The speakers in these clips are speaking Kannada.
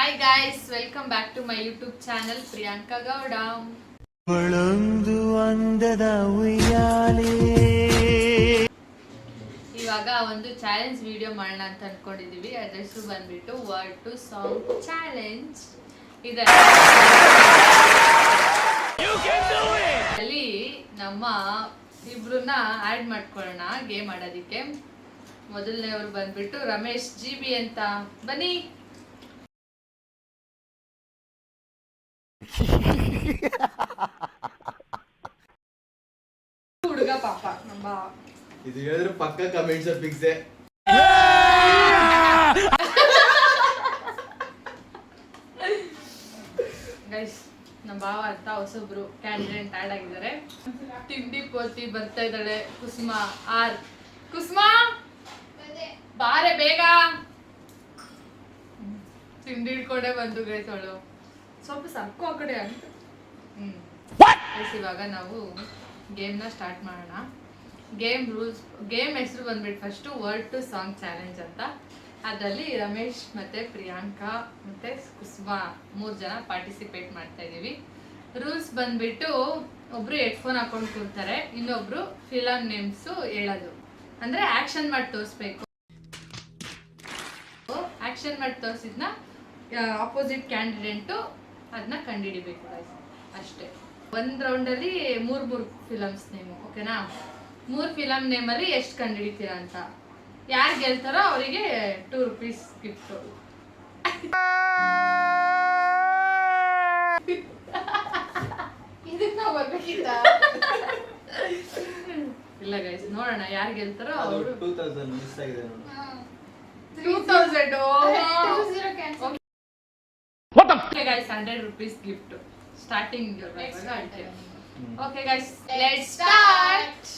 Hi guys, welcome back to my YouTube channel Priyanka Gowda. ಇವಾಗ ಒಂದು ಚಾಲೆಂಜ್ ವಿಡಿಯೋ ಮಾಡೋಣ ಅಂತ ಅನ್ಕೊಂಡಿದೀವಿ. ಅದರ ಹೆಸರು ಬಂದ್ಬಿಟ್ಟು ವರ್ಡ್ ಟು ಸಾಂಗ್ ಚಾಲೆಂಜ್. ಇದರಲ್ಲಿ ನಮ್ಮ ಇಬ್ರನ್ನ ಆಡ್ ಮಾಡ್ಕೊಳ್ಳೋಣ ಗೇಮ್ ಆಡೋದಕ್ಕೆ. ಮೊದಲನೇವ್ರು ಬಂದ್ಬಿಟ್ಟು ರಮೇಶ್ GB ಅಂತ. ಬನ್ನಿ. ಹುಡುಗ ಪಾಪ ನಮ್ಮ ಇದು ಹೇಳಿದ್ರೆ ಪಕ್ಕ ಕಮೆಂಟ್ಸ್ ಫಿಕ್ಸೆ. ಗೈಸ್ ನಮ್ಮ ಭಾವ ಅಂತ ಹೊಸೊಬ್ರು ಕ್ಯಾಂಡಿಡೇಟ್ ಆಡ್ ಆಗಿದ್ದಾರೆ. ತಿಂಡಿ ಪೋತಿ ಬರ್ತಾ ಇದ್ದಾಳೆ. ಕುಸುಮಾ ಆರ್. ಕುಸುಮಾ ಬಾರೆ ಬೇಗ. ತಿಂಡಿ ಇಟ್ಕೊಂಡೆ ಬಂದು ಗೈಸ್ ಅವಳು ಸ್ವಲ್ಪ ಸರ್ಕು ಆ ಕಡೆ ಅಂತ. ಇವಾಗ ನಾವು ಗೇಮ್ನ ಸ್ಟಾರ್ಟ್ ಮಾಡೋಣ. ಗೇಮ್ ಹೆಸರು ಬಂದ್ಬಿಟ್ಟು first word to song challenge ಅಂತ. ಅದರಲ್ಲಿ ರಮೇಶ್ ಮತ್ತೆ ಪ್ರಿಯಾಂಕಾ ಮತ್ತೆ ಕುಸುಮಾ 3 ಜನ ಪಾರ್ಟಿಸಿಪೇಟ್ ಮಾಡ್ತಾ ಇದ್ದೀವಿ. ರೂಲ್ಸ್ ಬಂದ್ಬಿಟ್ಟು ಒಬ್ರು ಹೆಡ್ಫೋನ್ ಹಾಕೊಂಡು ಕೂರ್ತಾರೆ, ಇನ್ನೊಬ್ರು ಫಿಲಮ್ ನೇಮ್ಸು ಹೇಳೋದು. ಅಂದ್ರೆ ಆಕ್ಷನ್ ಮಾಡಿ ತೋರಿಸ್ಬೇಕು. ಆಕ್ಷನ್ ಮಾಡಿ ತೋರಿಸಿದ್ನ ಆಪೋಸಿಟ್ ಕ್ಯಾಂಡಿಡೇಟು ಅದನ್ನ ಕಂಡುಹಿಡಿಬೇಕು ಅಷ್ಟೇ. ಒಂದು ರೌಂಡಲ್ಲಿ 3 ಫಿಲಮ್ಸ್ ನೇಮು, ಓಕೆನಾ? 3 ಫಿಲಮ್ ನೇಮಲ್ಲಿ ಎಷ್ಟು ಕಂಡುಹಿಡಿತೀರಾ ಅಂತ. ಯಾರು ಗೆಲ್ತಾರೋ ಅವರಿಗೆ ₹2 ಗಿಫ್ಟು. ಇದಕ್ಕೆ ನಾವು ಬರ್ಬೇಕಿತ್ತ? ಇಲ್ಲ ಗೈಸ್, ನೋಡೋಣ ಯಾರು ಗೆಲ್ತಾರೋ ಅವರು 2000 ಮಿಸ್ ಆಗಿದೆ ನೋಡಿ. 2000 okay guys, ₹100 gift starting. Okay guys, let's start.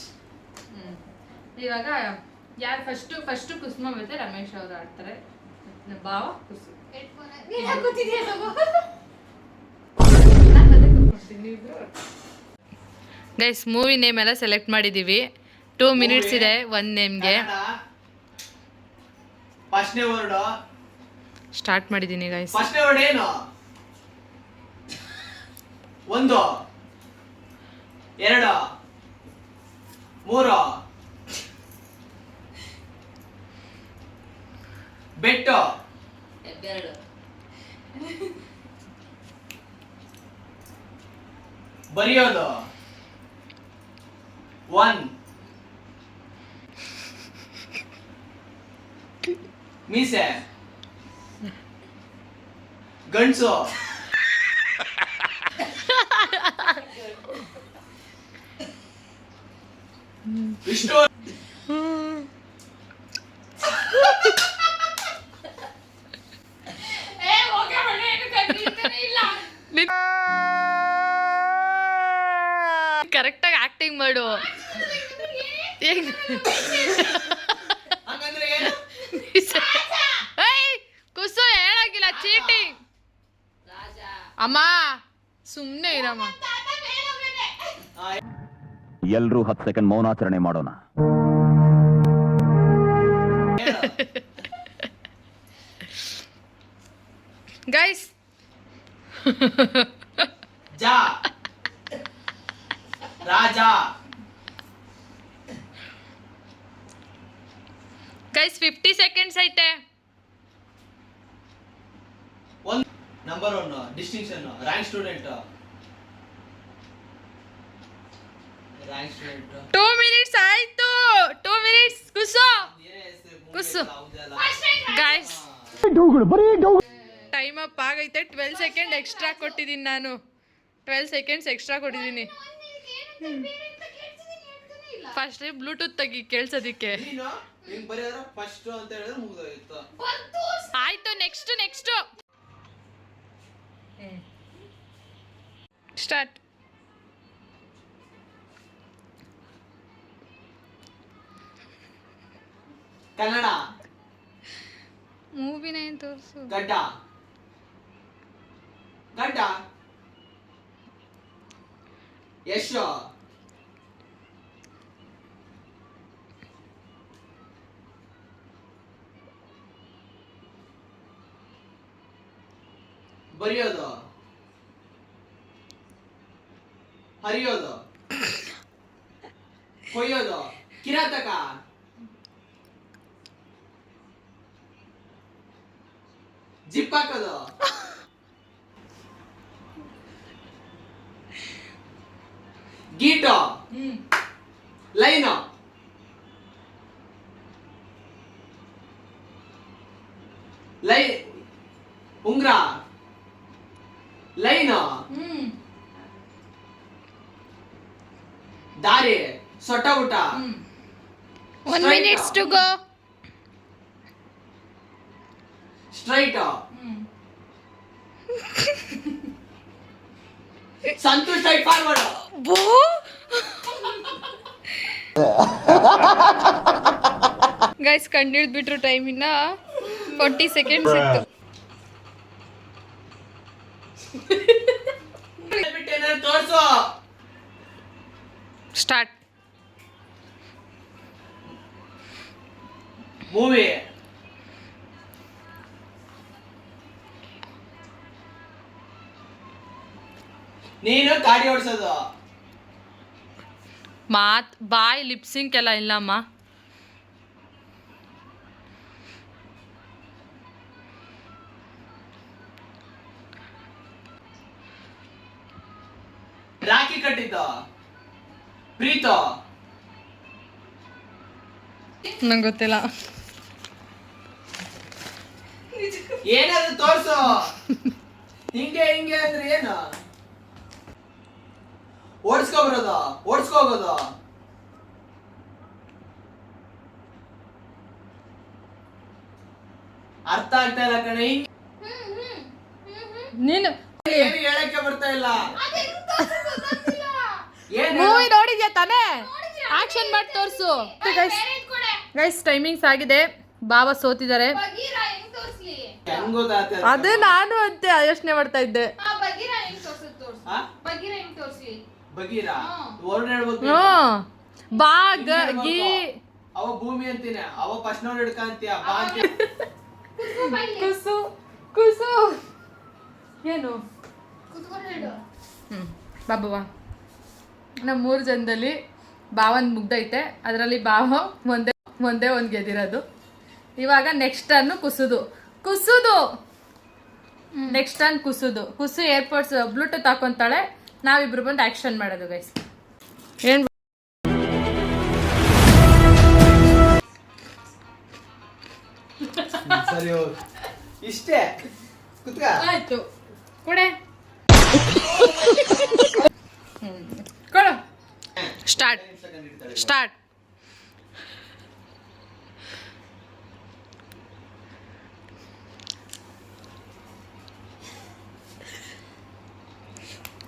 ಇವಾಗ ಯಾರು ಫಸ್ಟ್ ಕುಸುಮ ಮತ್ತೆ ರಮೇಶ್ ಅವರು ಆಡ್ತಾರೆ. ಭಾವ ಕುಸು. ಗೈಸ್, ಮೂವಿ ನೇಮ್ ಎಲ್ಲ ಸೆಲೆಕ್ಟ್ ಮಾಡಿದೀವಿ. 2 ಮಿನಿಟ್ಸ್ ಇದೆ ಒಂದು ನೇಮ್ಗೆ. ಫಸ್ಟ್ನೇ ವರ್ಡ್ ಸ್ಟಾರ್ಟ್ ಮಾಡಿದ್ದೀನಿ ಗೈಸ್. ಫಸ್ಟ್ನೇ ವರ್ಡ್ ಏನು? 1 2 3 ಬೆಟ್ಟು ಬರೆಯೋದು 1 ಮೀಸೆ ಗಂಡ್ಸು ವಿಷ್ಣು ಕರೆಕ್ಟಾಗಿ ಆಕ್ಟಿಂಗ್ ಮಾಡು. ಕುಸು ಹೇಳಾಗಿಲ್ಲ, ಚೀಟಿಂಗ್. ಅಮ್ಮ ಸುಮ್ಮನೆ ಇರಮ್ಮ. ಎಲ್ರೂ 10 ಸೆಕೆಂಡ್ ಮೌನಾಚರಣೆ ಮಾಡೋಣ. ಗೈಸ್, ಜಾ ರಾಜ. ಗೈಸ್ 50 ಸೆಕೆಂಡ್ಸ್ ಐತೆ. Number 1 distinction rank student. 2 minutes ಆಯ್ತು. 2 ಮಿನಿಟ್ಸ್ ಕುಸು. ಕುಸು ಗೈಸ್, ಟೈಮ್ ಅಪ್ ಆಗೈತೆ. 12 ಸೆಕೆಂಡ್ ಎಕ್ಸ್ಟ್ರಾ ಕೊಟ್ಟಿದ್ದೀನಿ ನಾನು. 12 ಸೆಕೆಂಡ್ಸ್ ಎಕ್ಸ್ಟ್ರಾ ಕೊಟ್ಟಿದ್ದೀನಿ. ಫಸ್ಟ್ ಬ್ಲೂಟೂತ್ ತೆಗಿ ಕೇಳಿಸೋದಿಕ್ಕೆ. ಆಯ್ತು, ನೆಕ್ಸ್ಟ್ ಸ್ಟಾರ್ಟ್. ಕನ್ನಡ ಮೂವಿನ ಏನು ತೋರಿಸು. ಗಡ್ಡ ಯಶ್ ಬರೆಯೋದು, ಹರಿಯೋದು, ಕೊಯ್ಯೋದು, ಕಿರಾತಕ, ಜಿಪ್ ಹಾಕೋದು, ಗೀಟು, ಲೈನು, ಉಂಗ್ರ, ಲೈನು, ದಾರಿ, ಸೊಟ್ಟ ಊಟ, 1 minutes to go. ಸ್ಟ್ರೈಟ್, ಸಂತು ಸ್ಟ್ರೈಟ್ ಫಾರ್ವರ್ಡ್. ಗೈಸ್ ಕಂಡಿಡ್ದು ಬಿಟ್ರು ಟೈಮ್ ಇನ್ನ 40 seconds ಇತ್ತು. ತೋರ್ಸು. ಸ್ಟಾರ್ಟ್. ಮೂವಿ, ನೀನು ಗಾಡಿ ಓಡಿಸೋದು, ಬಾಯ್ ಲಿಪ್ಸಿಂಕ್ ಎಲ್ಲ ಇಲ್ಲಮ್ಮ. ರಾಖಿ ಕಟ್ಟಿದ್ದು, ಪ್ರೀತು, ನಂಗೆ ಗೊತ್ತಿಲ್ಲ. ಏನಾದ್ರು ತೋರ್ಸು. ಹಿಂಗೆ ಹಿಂಗೆ ಅಂದ್ರೆ ಏನು? ಓಡಿಸ್ಕೊಬರೋದು, ಓಡಿಸ್ಕೋಗೋದು, ಅರ್ಥ ಆಗ್ತಾ ಇಲ್ಲ ಕಣೆ. ನೀನು ಏನು ಹೇಳಕ್ಕೆ ಬರ್ತಾ ಇಲ್ಲ. ಏನು ಮೂವಿ ನೋಡಿದ್ಯಾ ತಾನೇ? ಆಕ್ಷನ್ ಮಾಡಿ ತೋರ್ಸು. ಗೈಸ್ ಟೈಮಿಂಗ್ಸ್ ಆಗಿದೆ. ಬಾಬಾ ಸೋತಿದ್ದಾರೆ. ಹೆಂಗ್ ಗೊತ್ತಾಗ್ತಾ ಇಲ್ಲ? ಅದೇ ನಾನು ಅಂತ ಯೋಚನೆ ಮಾಡ್ತಾ ಇದ್ದೆ. ಬಗೀರಾ ವರ್ಡ್ ಹೇಳ್ಬೇಕು. ಬಾಗ್ ಗಿ ಅವ ಭೂಮಿ ಅಂತೀನಿ, ಅವ ಫಸ್ಟ್ ನೋಡ್ ಹಿಡ್ಕಂತೀಯ ಬಾ ಅಂತ. ಕುಸು ಕುಸು ಏನು ಬಾಬಾ ನಮ್ಮ 3 ಜನದಲ್ಲಿ ಬಾವನ್ ಮುಗ್ದೈತೆ. ಅದರಲ್ಲಿ ಬಾವ ಒಂದೇ ಒಂದು ಗೆದ್ದಿರೋದು. ಇವಾಗ ನೆಕ್ಸ್ಟ್ ಟರ್ನ್ ಕುಸುದು ನೆಕ್ಸ್ಟ್ ಟರ್ನ್ ಕುಸು ಏರ್ಪೋರ್ಟ್ಸ್ ಬ್ಲೂಟೂತ್ ಹಾಕೊಂತಾಳೆ. ನಾವಿಬ್ರು ಬಂದು ಆಕ್ಷನ್ ಮಾಡೋದು ಗೈಸ್. ಏನ್ ಸರಿ ಇಷ್ಟೇ ಕುತ್ಕ. ಆಯ್ತು ಕೊಡೆ ಕೊಡು. ಸ್ಟಾರ್ಟ್.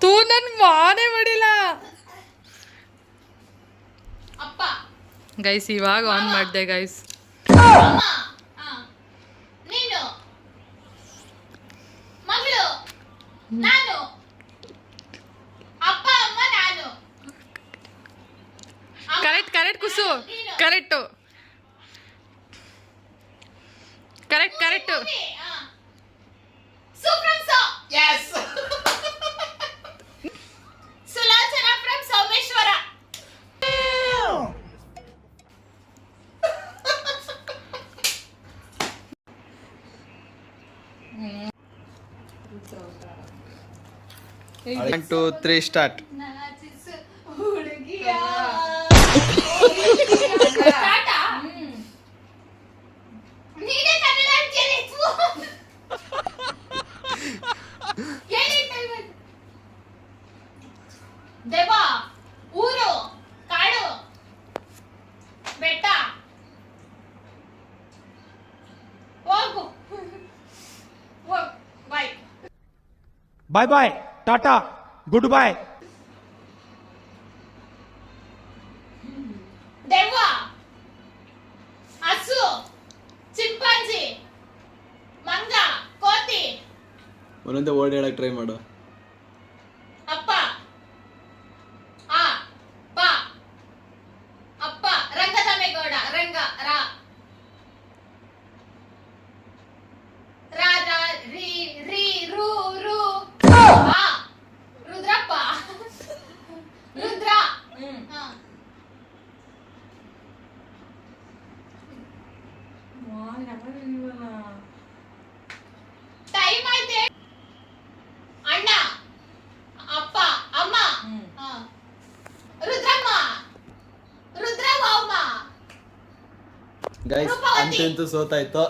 ತೂ ನನ್ ಮಾನೇ ಮಾಡಿಲ್ಲ ಗೈಸ್. ಇವಾಗ ಆನ್ ಮಾಡಿದೆ ಗೈಸ್. ನೀನು ಮಗಳು, ನಾನು ಅಪ್ಪ ಅಮ್ಮ, ನಾನು ಕರೆಕ್ಟ್ ಕುಸು. Correct Yes. Sulochana from Someshwar. One, two, three, start. ಹುಡುಗಿಯ ನೀನೇ ಕನ್ನಡ ಅಂತೀಯಲ್ಲ, ದೇವ, ಊರು, ಕಾಡು, ಬೆಟ್ಟ, ಹೋಗು, bye. Bye bye tata good bye. ದೆವ್ವ, ಹಸು, ಚಿಂಪಾಂಜಿ, ಮಂಗ, ಕೋತಿ. ಒಂದೊಂದೇ ವರ್ಡ್ ಹೇಳಕ್ ಟ್ರೈ ಮಾಡು. ಅಪ್ಪ, ಆ, ಪ, ಅಪ್ಪ, ರಂಗದಮೇಗೌಡ, ರಂಗ, ರಾ, ರಾ, ರಾ, ರೀ, ರೀ, ರೂ, ರೂ, ಐತೆ. ಅಣ್ಣ, ಅಪ್ಪ, ಅಮ್ಮ, ಹಾ. ರುದ್ರಮ್ಮ, ರುದ್ರಮ್ಮ, ಗೈಸ್ ರೂಪವತಿ. ಅಂತೂ ಸೋತಾಯ್ತು.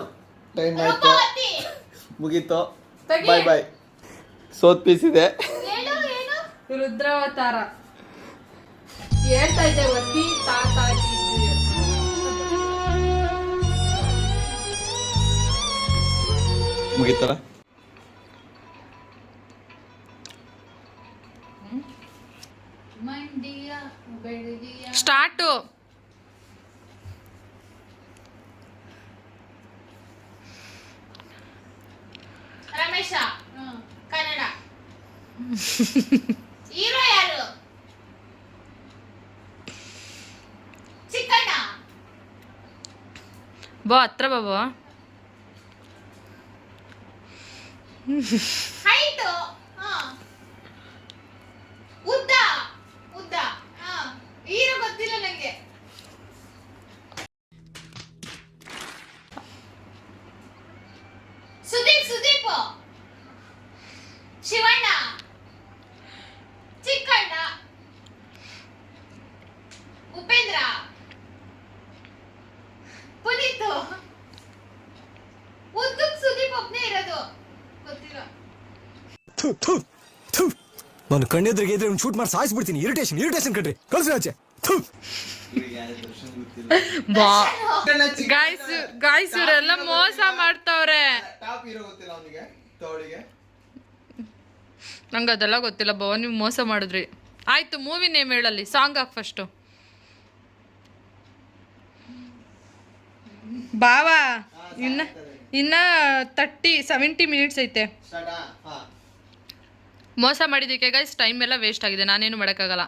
ಟೈಮ್ ಆಯ್ತು, ರೂಪವತಿ. ಮುಗೀತು. ತೆಗಿ. ಬಾಯ್ ಬಾಯ್. ಸೋತ್ ಪೀಸ್ ಇದೆ. ಏನು ಏನು? ರುದ್ರಾವತಾರ ಹೇಳ್ತಾ ಇದ್ದೆ ಒತ್ತಿ ತಾತ ಮುಗೀತಲ್ಲ. ಮಂಡಿಯ ಬೆಳಗಿಯ ಸ್ಟಾರ್ಟು. ರಮೇಶ, ಕನ್ನಡ. ಹೀರೋ ಯಾರು? ಚಿಕ್ಕಣ್ಣ. ಬಾ ಹತ್ರ ಬಾಬಾ. ಹೈಟ್. ಉದ್ದ ಉದ್ದ. ಹೀರೋ ಗೊತ್ತಿಲ್ಲ ನಂಗೆ. ಸುದೀಪ್. ಶಿವಣ್ಣ, ಚಿಕ್ಕಣ್ಣ, ಉಪೇಂದ್ರ, ಪುನೀತ್. ಉದ್ದಕ್ ಸುದೀಪ್ ಒಬ್ನೇ ಇರೋದು, ಗೊತ್ತಿಲ್ಲ. ನಾನು ಕಣ್ಣೆದ್ರಿಗೆ ಇದ್ರೆ ಶೂಟ್ ಮಾಡಿ ಸಾಯಿಸ್ಬಿಡ್ತೀನಿ. ಇರಿಟೇಷನ್ ಕಣ್ರಿ, ಕಳ್ಸಿ ಆಚೆ. ಗಾಯ್ಸ್ ಇವರೆಲ್ಲ ಮೋಸ ಮಾಡ್ತಾವ್ರೆ. ಟಾಪ್ ಹೀರೋ ಗೊತ್ತಿಲ್ಲ ಅವನಿಗೆ, ತೋಳಿಗೆ. ನಂಗೆ ಅದೆಲ್ಲ ಗೊತ್ತಿಲ್ಲ ಬಾವ, ನೀವು ಮೋಸ ಮಾಡಿದ್ರಿ. ಆಯ್ತು, ಮೂವಿ ನೇಮ್ ಹೇಳಲ್ಲಿ, ಸಾಂಗ್ ಹಾಕ್ ಫಸ್ಟು. ಬಾವಾ ಇನ್ನ 70 ಮಿನಿಟ್ಸ್ ಐತೆ. ಮೋಸ ಮಾಡಿದ್ದಕ್ಕೆ ಗೈಸ್ ಟೈಮ್ ಎಲ್ಲ ವೇಸ್ಟ್ ಆಗಿದೆ, ನಾನೇನು ಮಾಡೋಕ್ಕಾಗಲ್ಲ.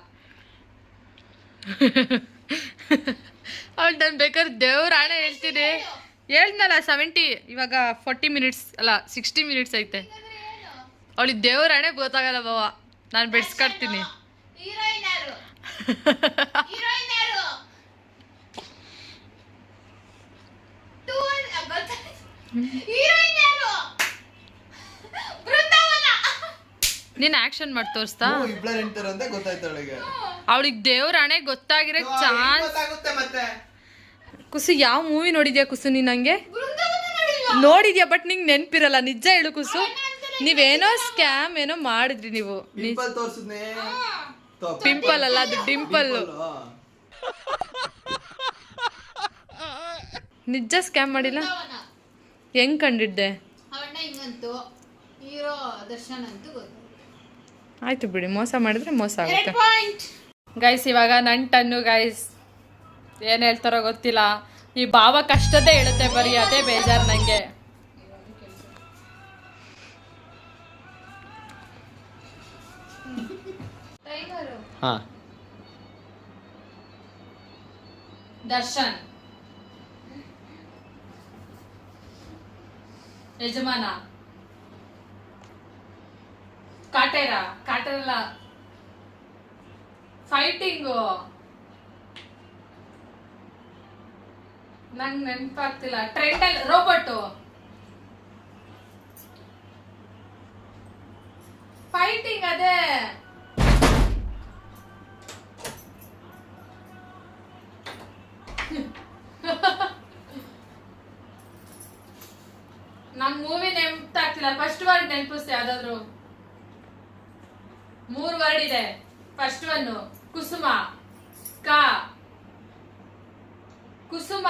ಅವಳು ನಾನು ಬೇಕಾದ್ರೆ ದೇವ್ರ ಆಣೆ ಹೇಳ್ತೀನಿ. ಹೇಳ್ದನಲ್ಲ 70, ಇವಾಗ 40 ಮಿನಿಟ್ಸ್ ಅಲ್ಲ 60 ಮಿನಿಟ್ಸ್ ಐತೆ. ಅವಳಿಗೆ ದೇವ್ರ ಆಣೆ ಗೊತ್ತಾಗಲ್ಲ ಬಾವ, ನಾನು ಬೆಡ್ಸ್ಕೊಡ್ತೀನಿ. ಹೀರೋಯಿನ್ ಯಾರು? ಹೀರೋಯಿನ್ ಯಾರು? ಬೃಂದಾವನ. ನೀನು ಆಕ್ಷನ್ ಮಾಡಿ ತೋರಿಸ್ತಾ? ಇಬ್ಳರ್ ಎಂಟರ್ ಅಂತ ಗೊತ್ತಾಯ್ತು ಅವಳಿಗೆ. ಅವಳಿಗೆ ದೇವ್ರ ಆಣೆ ಗೊತ್ತಾಗಿರೋ ಚಾನ್ಸ್. ಗೊತ್ತಾಗುತ್ತೆ ಮತ್ತೆ. ಕುಸು ಯಾವ ಮೂವಿ ನೋಡಿದ್ಯಾ ಕುಸು ನೀನು? ನಂಗೆ ಬೃಂದಾವನ ನೋಡಿಲ್ವಾ? ನೋಡಿದ್ಯಾ, ಬಟ್ ನಿಂಗೆ ನೆನಪಿರಲ್ಲ. ನಿಜ ಹೇಳು ಕುಸು, ನೀವೇನೋ ಸ್ಕ್ಯಾಮ್ ಏನೋ ಮಾಡಿದ್ರಿ ನೀವು. ಪಿಂಪಲ್ ತೋರ್ಸುದ್ನೆ. ಪಿಂಪಲ್ ಅಲ್ಲ, ಅದು ಡಿಂಪಲ್. ನಿಜ ಸ್ಕ್ಯಾಮ್ ಮಾಡಿಲ್ಲ. ಬೃಂದಾವನ. ಹೆಂಗ್ ಕಂಡಿದ್ದೆ? ಅವಣ್ಣ ಹಿಂಗಂತೂ, ಹೀರೋ ದರ್ಶನ್ ಅಂತೂ ಗೊತ್ತು. ಆಯ್ತು ಬಿಡಿ, ಮೋಸ ಮಾಡಿದ್ರೆ ಮೋಸ 2 ಆಗುತ್ತೆ. ಪಾಯಿಂಟ್. ಗೈಸ್ ಇವಾಗ ನನ್ನ ಟನ್ನು ಗೈಸ್ ಏನು ಹೇಳ್ತಾರೋ ಗೊತ್ತಿಲ್ಲ. ಈ ಭಾವ ಕಷ್ಟದೇ ಹೇಳುತ್ತೆ ಬರೀ, ಅದೇ ಬೇಜಾರು ನನಗೆ. ಹಾ. ದರ್ಶನ್, ಯಜಮಾನ, ಕಾಟೇರಲ್ಲ, ಫೈಟಿಂಗು ನಂಗೆ ನೆನಪಾಗ್ತಿಲ್ಲ. ಟ್ರೆಂಡಲ್ ರೋಬೋಟು, ಫೈಟಿಂಗ್ ಅದೇ. ನಂಗೆ ಮೂವಿ ನೆನಪಾಗ್ತಿಲ್ಲ. ಫಸ್ಟ್ ವರ್ಡ್ ನೆನಪಿಸ್ತೆ ಯಾವ್ದಾದ್ರು. 3 ವರ್ಡ್ ಇದೆ. ಫಸ್ಟ್ ಒನ್ ಕುಸುಮ, ಕ ಕುಸುಮ,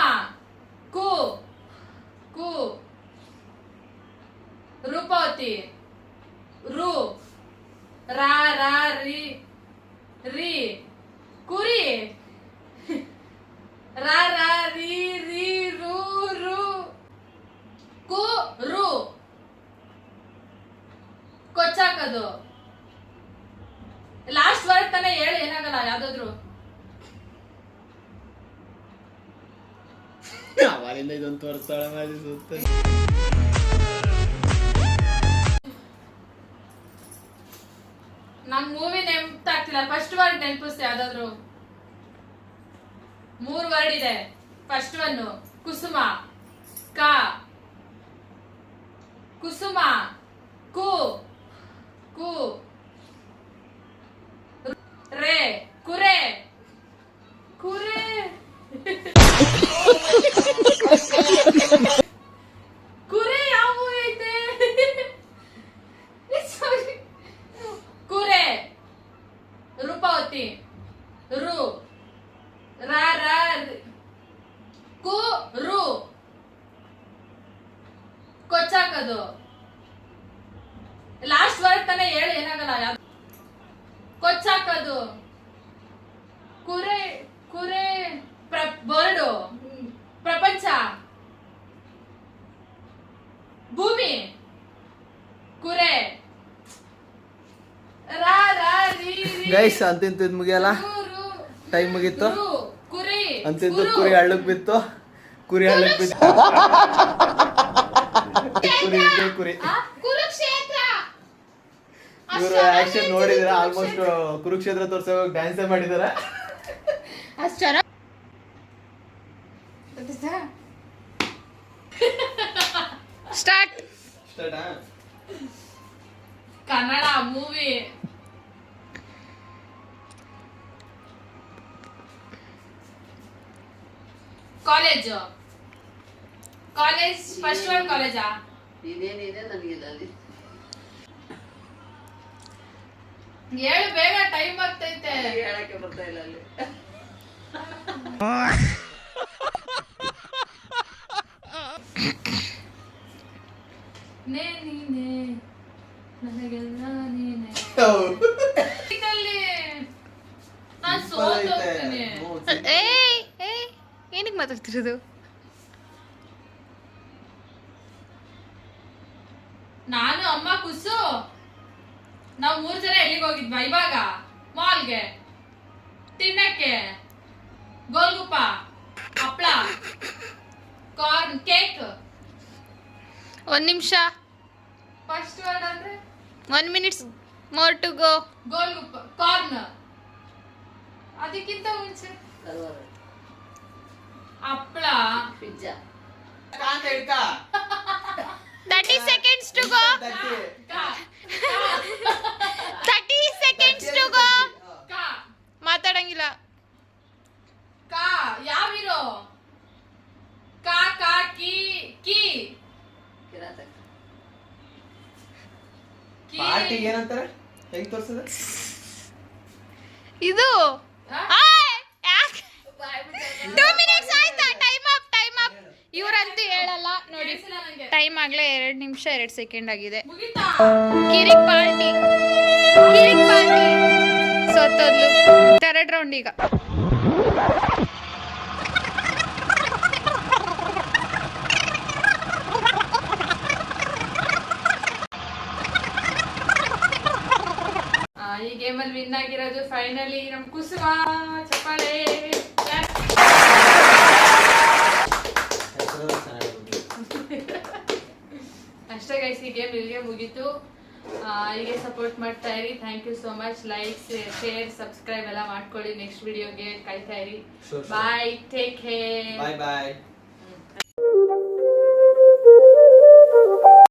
ಕು ಕು ರೂಪವತಿ, ರು ರಾ ರಾ ರಿ ರಿ ಕುರಿ, ರಾ ರಾ ರಿ ರಿ ರು ರು ಕು ರು ಕೊಚ್ಚಾಕದು. ಲಾಸ್ಟ್ ವರ್ಡ್ ತಾನೇ ಹೇಳಿ, ಏನಾಗಲ್ಲ ಯಾವ್ದಾದ್ರು. ಅವರಿಂದ ಇದೊಂದು ತೋರಿಸ್ತಾಳೆ ಮಾಡಿ ಸುತ್ತ. ನಂಗೆ ಮೂವಿ ನೆನಪಾಗ್ತಿಲ್ಲ. ಫಸ್ಟ್ ವರ್ಡ್ ನೆನಪಿಸ್ತೆ ಯಾವ್ದಾದ್ರು. 3 ವರ್ಡ್ ಇದೆ. ಫಸ್ಟ್ ಒನ್ ಕುಸುಮ, ಕ ಕುಸುಮ, ಹೋಗ್ತೀನಿ. ರು ರಾ ರಾ ಕು ರು ಕೊಚ್ಚಾಕದು. ಲಾಸ್ಟ್ ವರ್ಡ್ ತಾನೇ ಹೇಳು, ಏನಾಗಲ್ಲ. ಕೊಚ್ಚಾಕದು. ಕುರೆ ಕುರೆ ಬರ್ಡು ಪ್ರಪಂಚ ಭೂಮಿ ಕುರೆ ರಾ ರಾ ರೀ ರೀ ಗೈಸ್ ಅಂತಿಂತ ಮುಗಿಯಲ್ಲ, ಟೈಮ್ ಮುಗೀತು. ಕುರಿ ಅಂತಿಂತ ಕುರಿ ಹಳ್ಳಕ್ ಬಿತ್ತು, ಕುರಿ ಹಳ್ಳಕ್ ಬಿತ್ತು. ಕುರಿ ಇದೆ, ಕುರಿ. ಕುರುಕ್ಷೇತ್ರ. ಇವರು ಆಕ್ಷನ್ ನೋಡಿದ್ರೆ ಆಲ್ಮೋಸ್ಟ್ ಕುರುಕ್ಷೇತ್ರ ತೋರ್ಸೋ ಡ್ಯಾನ್ಸೇ ಮಾಡಿದಾರೆ. ಅಷ್ಟು ಚೆನ್ನಾಗಿ start. Kannada movie. College college first one ಕಾಲೇಜಾ? ಇದೇನಿದೆ ನನಗಿಲ್ಲ ಅಲ್ಲಿ. ಹೇಳು ಬೇಗ, ಟೈಮ್ ಆಗ್ತೈತೆ. ಹೇಳಕ್ಕೆ ಬರ್ತಾ ಇಲ್ಲ ಅಲ್ಲಿ. ನೀನೇ ನನಗೆಲ್ಲ ನೀನೆ. ನಾನು ಸೋತ್ ಹೋಗ್ತೀನಿ. ಏನಕ್ಕೆ ಮಾತಾಡ್ತಿರೋದು? ನಾನು ಅಮ್ಮ ಕುಸು ನಾವು 3 ಜನ ಎಲ್ಲಿಗೆ ಹೋಗಿದ್ವಾ ಇವಾಗ? ಮಾಲ್ಗೆ ತಿನ್ನಕ್ಕೆ, ಗೋಲ್ಗುಪ್ಪ, ಹಪ್ಳ, ಕಾರ್ನ್ ಕೇಕ್. 1 ನಿಮಿಷ. ಫಸ್ಟ್ ವರ್ಡ್ ಅಂದ್ರೆ 1 minutes more to go. Golgappa, corn. ಅದಕ್ಕಿಂತ ಮುಂಚೆ ಕರ್ವಾರ, ಹಪ್ಳ, pizza. 30 seconds to go. 30 seconds to go. ಮಾತಾಡಂಗಿಲ್ಲ. ಕಾ ಯಾವ ಹೀರೋ? ಕಾ ಕಾ ಕಿ ಕಿ ಕಿರಾತಕ. ಕಿ ಪಾರ್ಟಿ ಏನಂತಾರೆ, ಹೆಂಗ್ ತೋರ್ಸದ? ಇದು ಆ? 2 ಮಿನಿಟ್ಸ್ ಆಯ್ತಾ? Time up, time up. ಇವರಂತೂ ಹೇಳಲ್ಲ ನೋಡಿ. ಕೇಳಿಸಿಲ್ಲ ನಂಗೆ. ಟೈಮ್ ಆಗ್ಲೇ 2 ನಿಮಿಷ 2 ಸೆಕೆಂಡ್ ಆಗಿದೆ. ಮುಗಿತಾ? ಕಿರಿಕ್ ಪಾರ್ಟಿ, ಕಿರಿಕ್ ಪಾರ್ಟಿ ಸೋತೋದ್ಲು. 3rd ರೌಂಡ್ ಈಗ. ಈ ಗೇಮಲ್ಲಿ ವಿನ್ ಆಗಿರೋದು ಫೈನಲಿ ನಮ್ ಕುಸುಮ. ಚಪ್ಪಾಳೆ. ಅಷ್ಟೇ ಗೈಸ್, ಈ ಗೇಮ್ ಇಲ್ಲಿಗೆ ಮುಗೀತು. ಹೀಗೆ ಸಪೋರ್ಟ್ ಮಾಡ್ತಾ ಇರಿ. Thank you so much. Like, share, subscribe ಎಲ್ಲ ಮಾಡ್ಕೊಳ್ಳಿ. ನೆಕ್ಸ್ಟ್ ವಿಡಿಯೋಗೆ ಕಾಯ್ತಾ ಇರಿ. Bye, take care. ಬಾಯ್ ಬಾಯ್.